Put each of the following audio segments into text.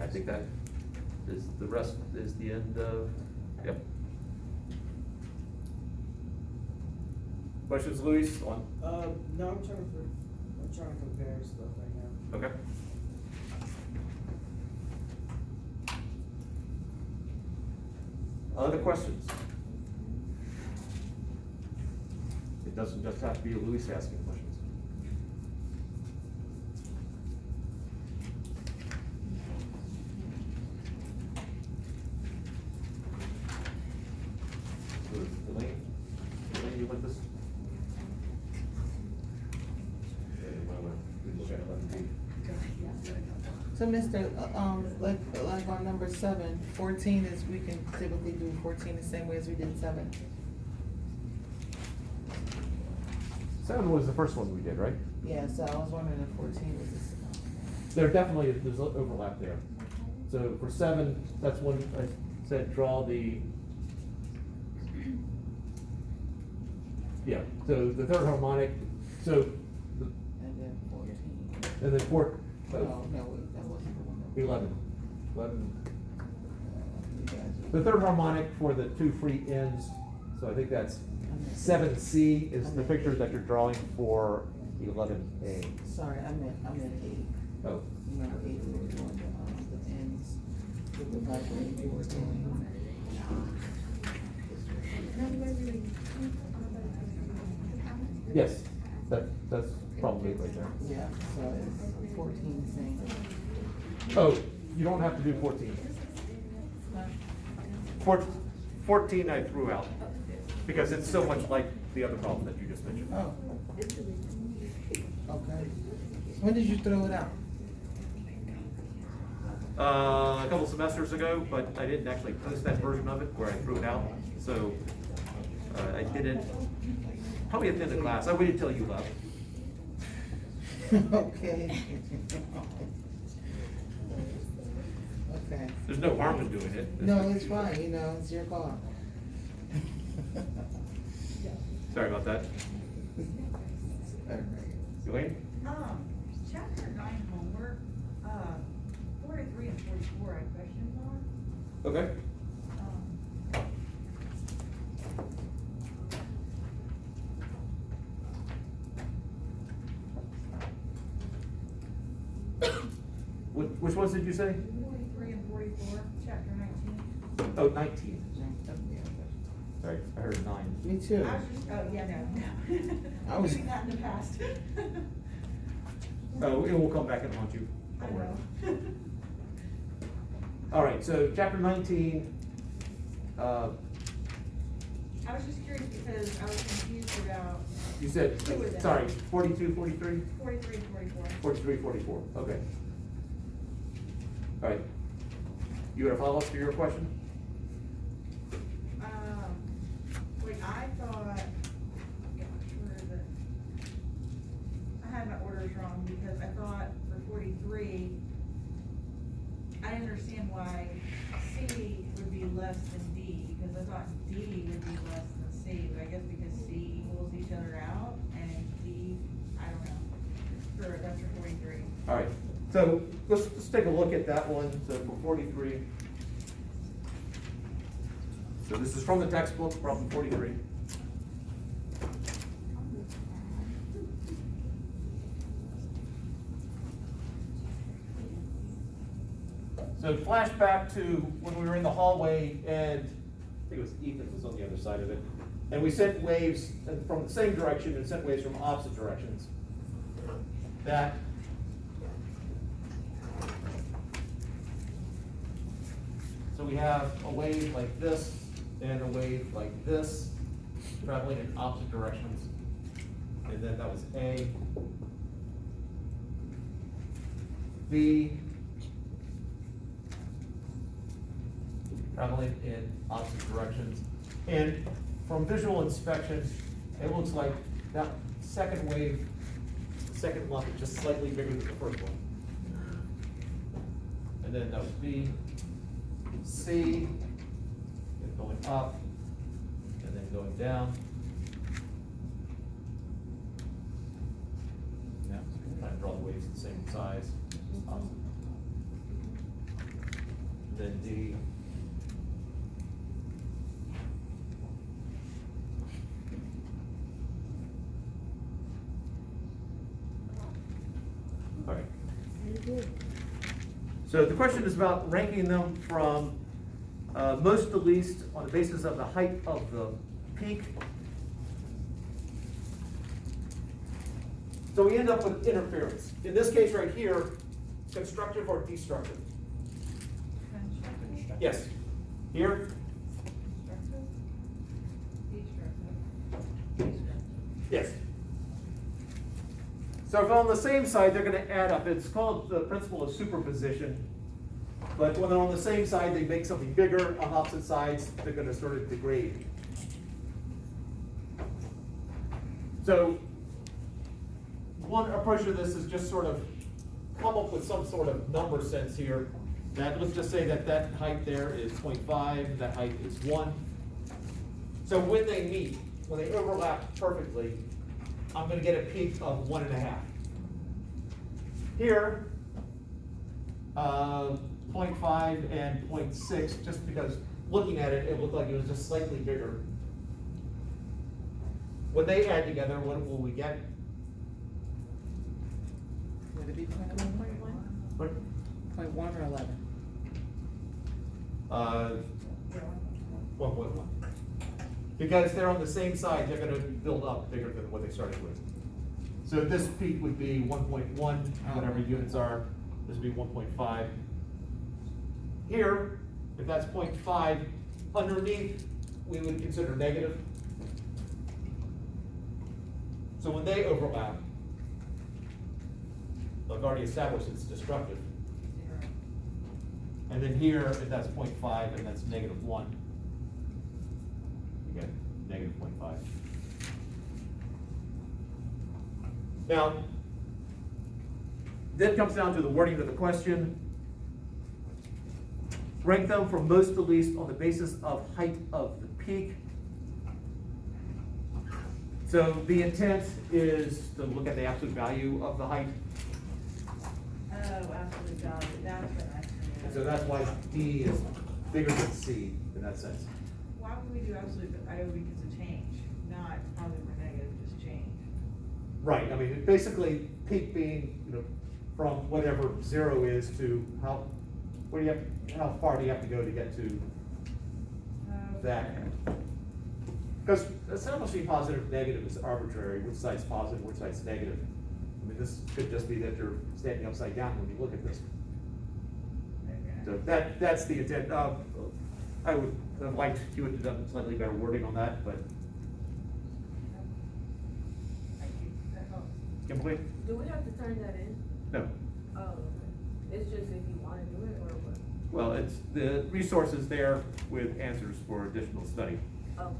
think that is, the rest is the end of, yep. Questions, Luis, on, No, I'm trying to compare stuff right now. okay. Other questions? It doesn't just have to be Luis asking questions. Elaine, you want this? So Mr., like on number 7, 14 is, we can typically do 14 the same way as we did 7. 7 was the first one we did, right? Yeah, so I was wondering if 14 was this. There definitely, there's overlap there. So for 7, that's when I said draw the, yeah, so the third harmonic, so, And then 14. and then Oh, no, wait, that wasn't the one. 11. You guys are- The third harmonic for the 2 free ends, so I think that's 7C is the picture that you're drawing for 11A. Sorry, I meant 8. Oh, Remember 8, we were doing the ends with the vibrating, we were doing. yes, that's probably it right there. Yeah, so it's 14 same. Oh, you don't have to do 14. 14 I threw out, because it's so much like the other problem that you just mentioned. Oh. Okay. When did you throw it out? A couple semesters ago, but I didn't actually post that version of it where I threw it out, so I did it probably at the end of class. I waited till you left. Okay. Okay. There's no harm in doing it. No, it's fine, it's your call. Sorry about that. Alright. Elaine? Chapter 9 homework, 43 and 44 I questions on. Okay. Which ones did you say? 43 and 44, chapter 19. Oh, 19. Sorry, I heard 9. Me too. I was just, oh, yeah, no. I was- Doing that in the past. Oh, it will come back and haunt you. I Don't worry. know. All right, so chapter 19, I was just curious because I was confused about you said, Two of them. sorry, 42, 43? 43 and 44. 43, 44, okay. All right. You got a follow-up to your question? Wait, I thought, yeah, where is it? I had my orders wrong because I thought for 43, I didn't understand why C would be less than D, because I thought D would be less than C, but I guess because C equals each other out, and D, I don't know. That's for 43. All right, so let's take a look at that one, so for 43. So this is from the textbook, problem 43. So flashback to when we were in the hallway and I think it was Ethan was on the other side of it. And we sent waves from the same direction and sent waves from opposite directions. That so we have a wave like this and a wave like this traveling in opposite directions. And then that was A. B. Traveling in opposite directions. And from visual inspection, it looks like that second wave, the second lump is just slightly bigger than the first one. And then that was B, C, and going up, and then going down. Yeah, trying to draw the waves the same size, opposite. then D. All right. So the question is about ranking them from most to least on the basis of the height of the peak. So we end up with interference. In this case right here, constructive or destructive? Constructive? Yes. Here? Constructive? Destructive? Yes. So if on the same side, they're gonna add up. It's called the principle of superposition. But when they're on the same side, they make something bigger. On opposite sides, they're gonna sort of degrade. So one approach to this is just sort of come up with some sort of number sense here. That, let's just say that that height there is 0.5, that height is 1. So when they meet, when they overlap perfectly, I'm gonna get a peak of 1.5. Here, 0.5 and 0.6, just because looking at it, it looked like it was just slightly bigger. When they add together, what will we get? Would it be 0.1? What? 0.1 or 11? 1.1. Because they're on the same side, they're gonna build up bigger than what they started with. So this peak would be 1.1, whatever units are, this would be 1.5. Here, if that's 0.5, underneath, we would consider negative. So when they overlap, I've already established it's destructive. And then here, if that's 0.5 and that's -1, you get -0.5. Now, then comes down to the wording of the question. Rank them from most to least on the basis of height of the peak. So the intent is to look at the absolute value of the height. Oh, absolute value, that's what I And so that's why D is bigger than C in that sense. Why would we do absolute, because of change, not positive or negative, just change? Right, I mean, basically peak being, from whatever 0 is to how far do you have to go to get to that? Because establishing positive, negative is arbitrary, which side's positive, which side's negative. I mean, this could just be that you're standing upside down when you look at this. So that's the intent. I would have liked you would have done slightly better wording on that, but. Thank you, that helps. Kimberly? Do we have to turn that in? No. Oh, okay. It's just if you wanna do it or what? Well, it's the resources there with answers for additional study. Oh.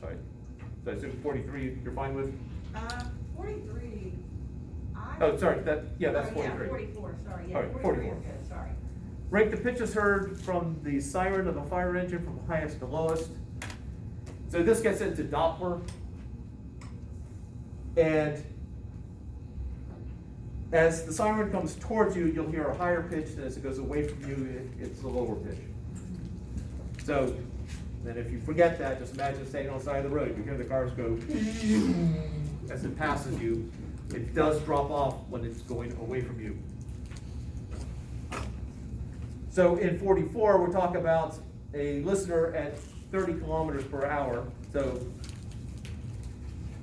All right. So I assume 43 you're fine with? 43, Oh, sorry, that's Oh, yeah, 43. 44, sorry, All yeah, right, 44 44. is good, sorry. Rank the pitches heard from the siren of a fire engine from highest to lowest. So this gets into Doppler. And as the siren comes towards you, you'll hear a higher pitch, and as it goes away from you, it's a lower pitch. So then if you forget that, just imagine standing on the side of the road. You hear the cars go as it passes you. It does drop off when it's going away from you. So in 44, we're talking about a listener at 30 kilometers per hour. So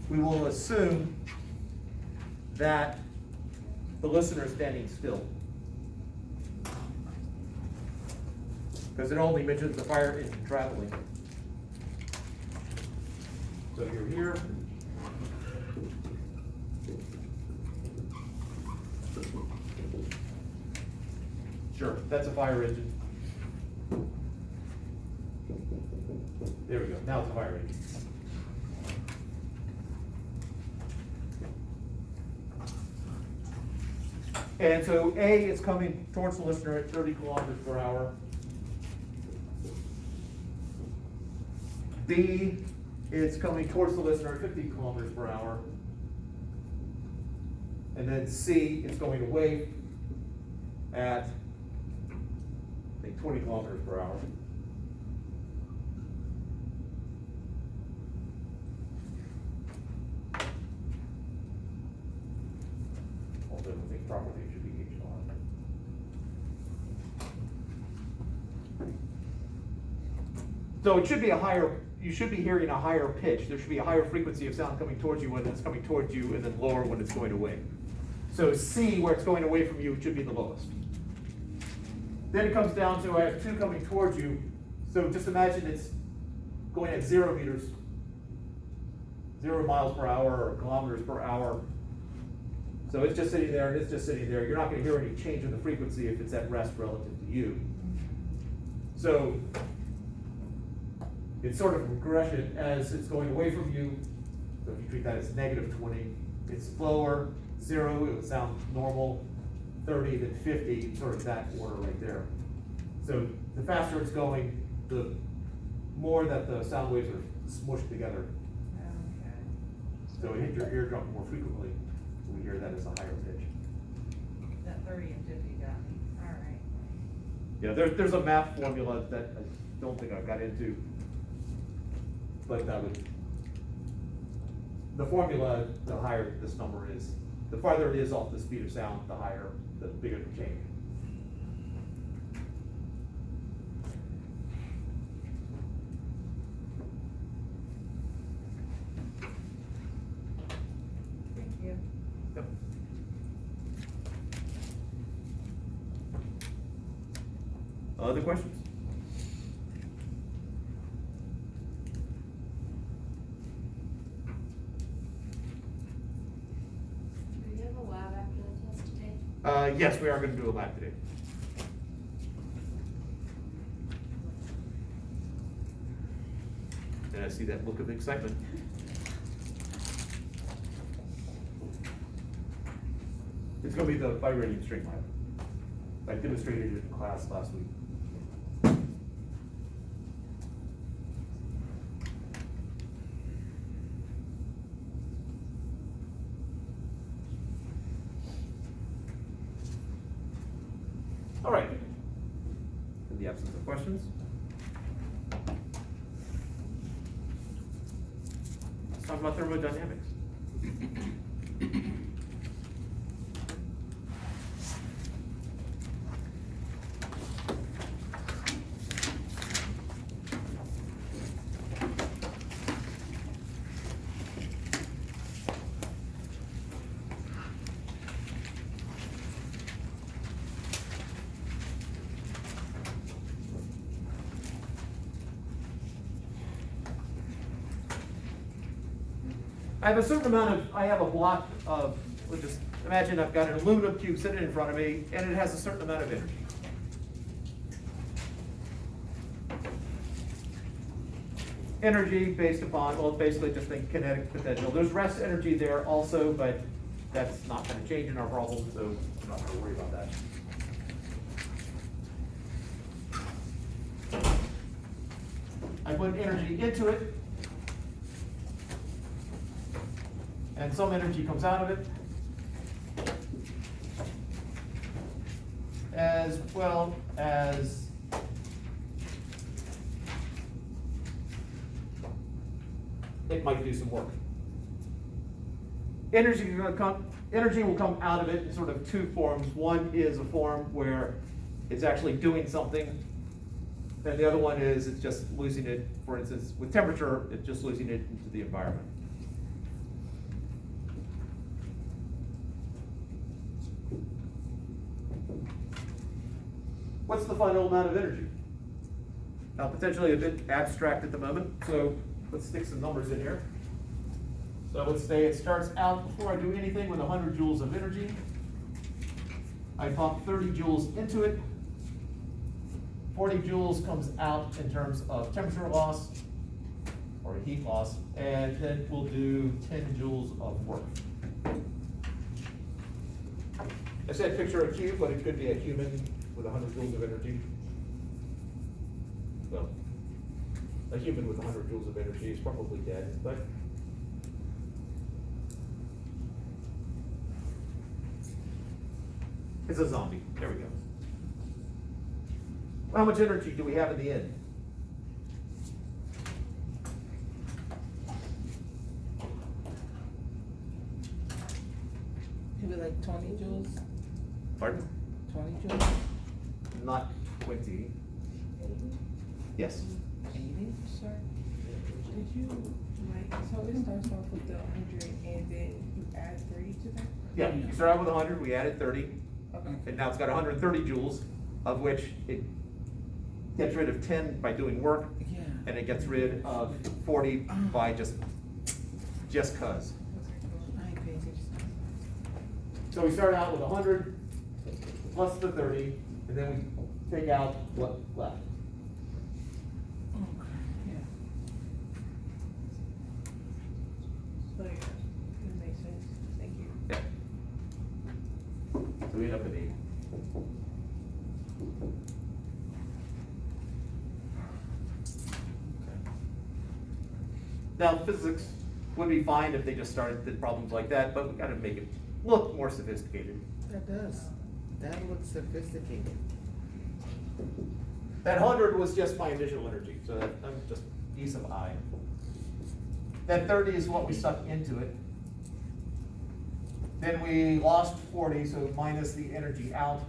we will assume that the listener is standing still, because it only mentions the fire engine traveling. So you're here. Sure, that's a fire engine. There we go, now it's a fire engine. And so A is coming towards the listener at 30 kilometers per hour. B is coming towards the listener at 50 kilometers per hour. And then C, it's going away at, I think, 20 kilometers per hour. Although I think properly it should be gauged on. So it should be a higher, you should be hearing a higher pitch. There should be a higher frequency of sound coming towards you when it's coming towards you, and then lower when it's going away. So C, where it's going away from you, should be the lowest. Then it comes down to, I have 2 coming towards you. So just imagine it's going at 0 meters, 0 miles per hour or kilometers per hour. So it's just sitting there and it's just sitting there. You're not going to hear any change in the frequency if it's at rest relative to you. So it's sort of regression as it's going away from you. So if you treat that as negative 20, it's slower. 0, it would sound normal. 30, then 50, sort of that order right there. So the faster it's going, the more that the sound waves are smushed together. Okay. So it hits your eardrum more frequently. We hear that as a higher pitch. That 30 and 50 got me, all right. Yeah, there's a math formula that I don't think I got into, but that would, the formula, the higher this number is, the farther it is off the speed of sound, the higher, the bigger the change. Thank you. Yep. Other questions? Do you have a lab after the test today? Yes, we are gonna do a lab today. And I see that look of excitement. It's gonna be the vibrating string lab. I demonstrated it in class last week. All right. In the absence of questions. Let's talk about thermodynamics. I have a certain amount of, I have a block of, let's just imagine I've got an aluminum cube sitting in front of me, and it has a certain amount of energy. Energy based upon, well, basically just think kinetic potential. There's rest energy there also, but that's not gonna change in our problem, so I'm not gonna worry about that. I put energy into it, and some energy comes out of it, as well as it might do some work. Energy will come out of it in sort of 2 forms. One is a form where it's actually doing something, and the other one is it's just losing it. For instance, with temperature, it's just losing it into the environment. What's the final amount of energy? Now, potentially a bit abstract at the moment, so let's stick some numbers in here. So let's say it starts out, before I do anything, with 100 joules of energy. I pump 30 joules into it. 40 joules comes out in terms of temperature loss, or heat loss, and then we'll do 10 joules of work. I said picture a cube, but it could be a human with 100 joules of energy. Well, a human with 100 joules of energy is probably dead, but It's a zombie, there we go. How much energy do we have in the end? Maybe like 20 joules, Pardon? 20 joules, Not 20. Yes. 80? Sir, did you, like, so it starts off with the 100 and then you add 3 to that? Yeah, you start out with 100, we added 30, Okay. and now it's got 130 joules, of which it gets rid of 10 by doing work, Yeah. and it gets rid of 40 by just cuz. I ain't paying attention. So we start out with 100 plus the 30, and then we take out what left. Okay, yeah. So, yeah, that makes sense, thank you. Yeah. So we end up at 8. Now, physics would be fine if they just started the problems like that, but we gotta make it look more sophisticated. That does. That looks sophisticated. That 100 was just my initial energy, so that, I'm just E sub I. That 30 is what we stuck into it. Then we lost 40, so minus the energy out,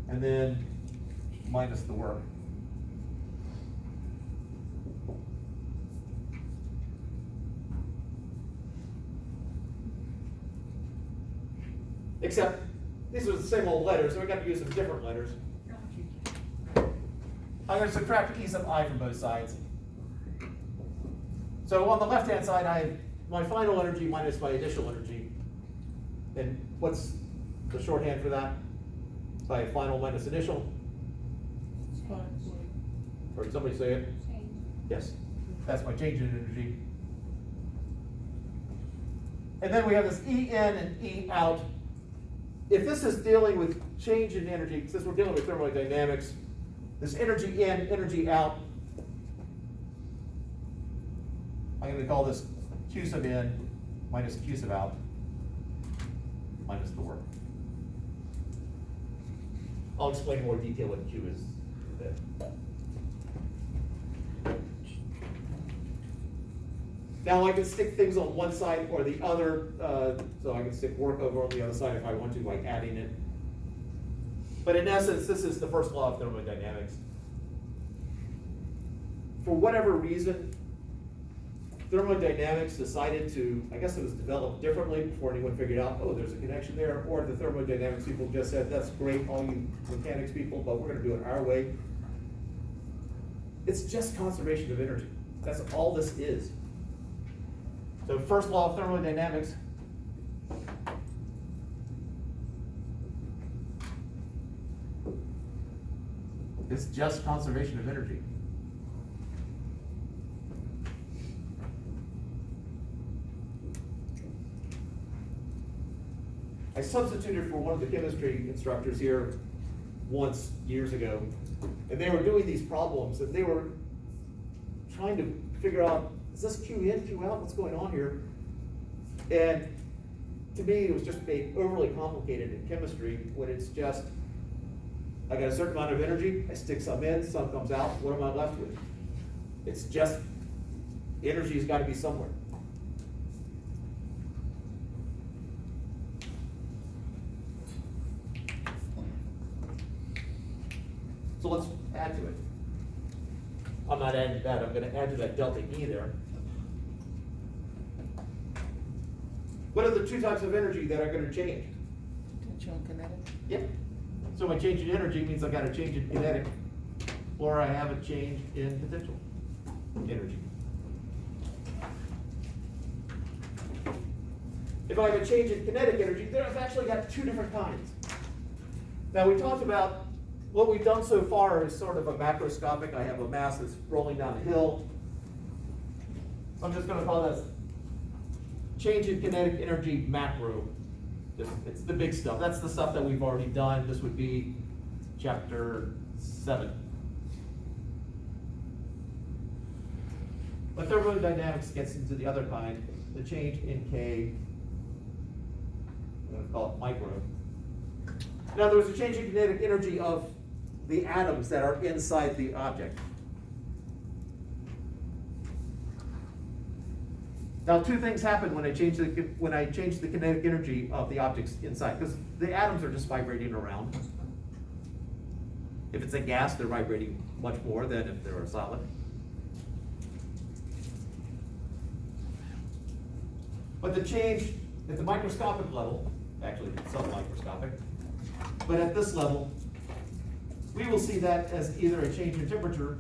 and then minus the work. Except, these are the same old letters, so we got to use some different letters. I'm gonna subtract E sub I from both sides. So on the left-hand side, I have my final energy minus my initial energy. And what's the shorthand for that? By final minus initial? Or somebody say it? Yes, that's my change in energy. And then we have this E in and E out. If this is dealing with change in energy, since we're dealing with thermodynamics, this energy in, energy out, I'm going to call this Q sub in minus Q sub out minus the work. I'll explain in more detail what Q is then. Now I can stick things on one side or the other, so I can stick work over on the other side if I want to by adding it. But in essence, this is the first law of thermodynamics. For whatever reason, thermodynamics decided to, I guess it was developed differently before anyone figured out, oh, there's a connection there, or the thermodynamics people just said, that's great, all you mechanics people, but we're gonna do it our way. It's just conservation of energy. That's all this is. So first law of thermodynamics, it's just conservation of energy. I substituted for one of the chemistry instructors here once, years ago, and they were doing these problems, and they were trying to figure out, is this Q in, Q out, what's going on here? And to me, it was just made overly complicated in chemistry, when it's just, I got a certain amount of energy, I stick some in, some comes out, what am I left with? It's just, energy's gotta be somewhere. So let's add to it. I'm not adding that, I'm gonna add to that delta E there. What are the two types of energy that are gonna change? Potential and kinetic. Yep. So my change in energy means I got a change in kinetic, or I have a change in potential energy. If I have a change in kinetic energy, then I've actually got two different kinds. Now we talked about what we've done so far is sort of a macroscopic. I have a mass that's rolling down a hill. I'm just gonna call this change in kinetic energy macro. It's the big stuff. That's the stuff that we've already done. This would be chapter 7. But thermodynamics gets into the other kind, the change in K, I'm gonna call it micro. Now, there's a change in kinetic energy of the atoms that are inside the object. Now, two things happen when I change the kinetic energy of the objects inside, because the atoms are just vibrating around. If it's a gas, they're vibrating much more than if they're a solid. But the change at the microscopic level, actually submicroscopic, but at this level, we will see that as either a change in temperature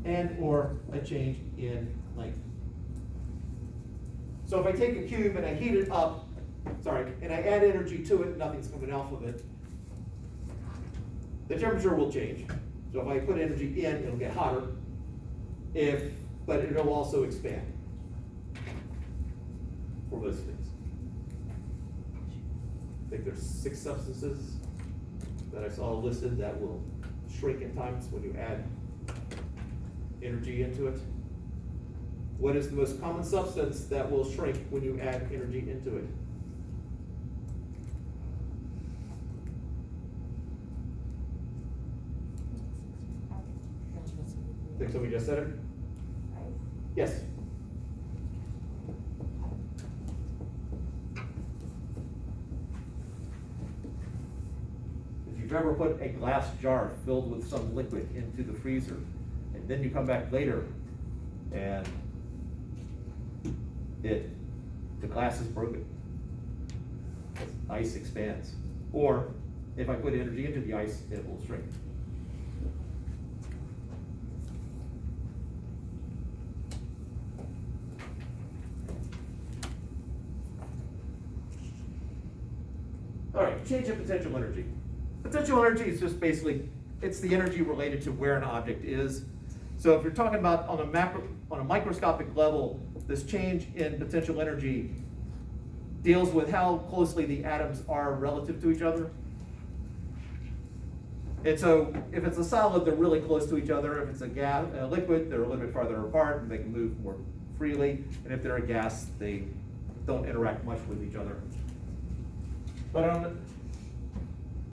and or a change in length. So if I take a cube and I heat it up, and I add energy to it, nothing's coming off of it, the temperature will change. So if I put energy in, it'll get hotter, but it'll also expand for most things. I think there's 6 substances that I saw listed that will shrink at times when you add energy into it. What is the most common substance that will shrink when you add energy into it? Think somebody just said it? Yes. If you've ever put a glass jar filled with some liquid into the freezer, and then you come back later and the glass is broken, ice expands. Or if I put energy into the ice, it will shrink. All right, change in potential energy. Potential energy is just basically, it's the energy related to where an object is. So if you're talking about on a microscopic level, this change in potential energy deals with how closely the atoms are relative to each other. And so if it's a solid, they're really close to each other. If it's a liquid, they're a little bit farther apart and they can move more freely. And if they're a gas, they don't interact much with each other. But